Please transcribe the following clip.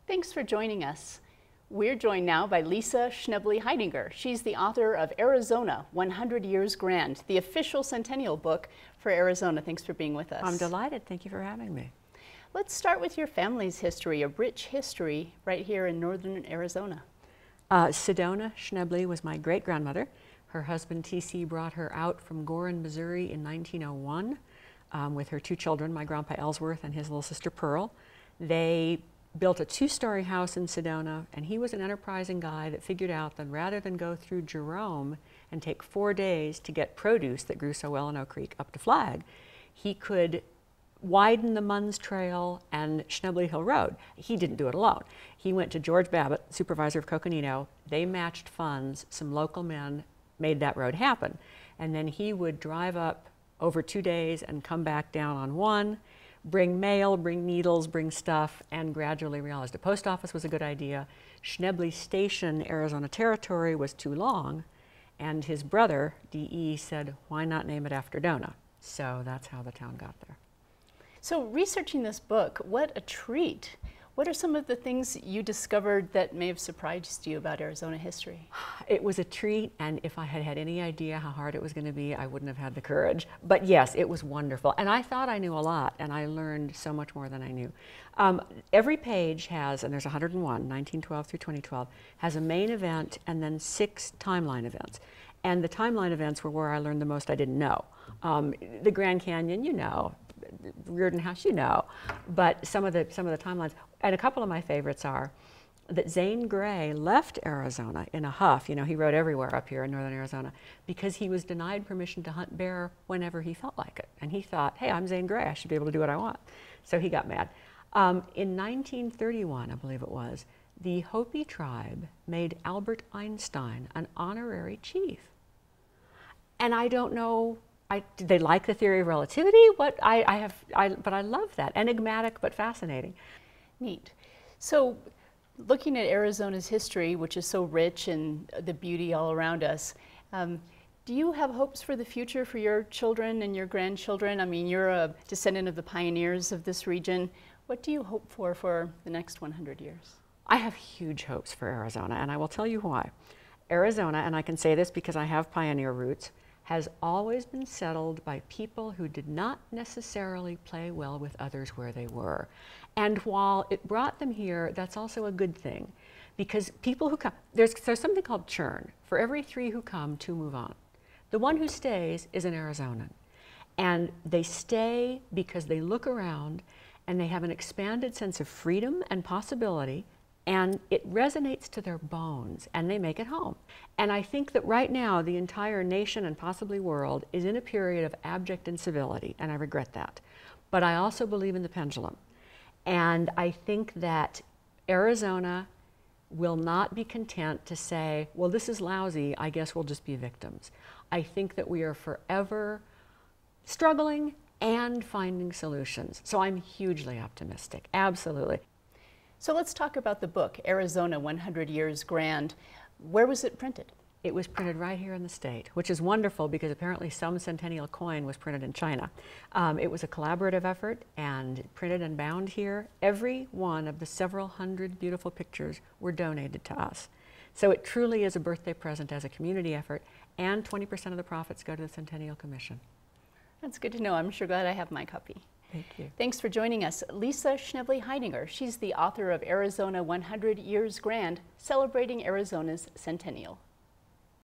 Thanks for joining us. We're joined now by Lisa Schnebly Heidigner. She's the author of Arizona, 100 Years Grand, the official centennial book for Arizona. Thanks for being with us. I'm delighted. Thank you for having me. Let's start with your family's history, a rich history right here in northern Arizona. Sedona Schnebly was my great-grandmother. Her husband T.C. brought her out from Gorin, Missouri in 1901 with her two children, my grandpa Ellsworth and his little sister Pearl. They built a two-story house in Sedona, and he was an enterprising guy that figured out that rather than go through Jerome and take 4 days to get produce that grew so well in Oak Creek up to Flag, he could widen the Munns Trail and Schnebly Hill Road. He didn't do it alone. He went to George Babbitt, supervisor of Coconino. They matched funds. Some local men made that road happen. And then he would drive up over 2 days and come back down on one, bring mail, bring needles, bring stuff, and gradually realized the post office was a good idea. Schnebly Station, Arizona Territory, was too long, and his brother, D.E., said, why not name it after Dona? So that's how the town got there. So researching this book, what a treat. What are some of the things you discovered that may have surprised you about Arizona history? It was a treat, and if I had had any idea how hard it was going to be, I wouldn't have had the courage. But yes, it was wonderful. And I thought I knew a lot, and I learned so much more than I knew. Every page has, and there's 101, 1912 through 2012, has a main event and then 6 timeline events. And the timeline events were where I learned the most I didn't know. The Grand Canyon, you know. Reardon House, you know, but some of the timelines, and a couple of my favorites are that Zane Grey left Arizona in a huff. You know, he rode everywhere up here in northern Arizona because he was denied permission to hunt bear whenever he felt like it, and he thought, hey, I'm Zane Grey, I should be able to do what I want. So he got mad. In 1931, I believe it was, the Hopi tribe made Albert Einstein an honorary chief, and I don't know. Did they like the theory of relativity? But I love that. Enigmatic but fascinating. Neat. So looking at Arizona's history, which is so rich and the beauty all around us, do you have hopes for the future for your children and your grandchildren? I mean, you're a descendant of the pioneers of this region. What do you hope for the next 100 years? I have huge hopes for Arizona, and I will tell you why. Arizona, and I can say this because I have pioneer roots, has always been settled by people who did not necessarily play well with others where they were. And while it brought them here, that's also a good thing, because people who come, there's something called churn. For every 3 who come, 2 move on. The one who stays is an Arizonan. And they stay because they look around and they have an expanded sense of freedom and possibility, and it resonates to their bones, and they make it home. And I think that right now, the entire nation and possibly world is in a period of abject incivility, and I regret that. But I also believe in the pendulum. And I think that Arizona will not be content to say, well, this is lousy, I guess we'll just be victims. I think that we are forever struggling and finding solutions. So I'm hugely optimistic, absolutely. So let's talk about the book, Arizona, 100 Years Grand. Where was it printed? It was printed right here in the state, which is wonderful because apparently some centennial coin was printed in China. It was a collaborative effort and printed and bound here. Every one of the several hundred beautiful pictures were donated to us. So it truly is a birthday present as a community effort, and 20% of the profits go to the Centennial Commission. That's good to know. I'm sure glad I have my copy. Thank you. Thanks for joining us. Lisa Schnebly Heidigner. She's the author of Arizona 100 Years Grand, celebrating Arizona's centennial.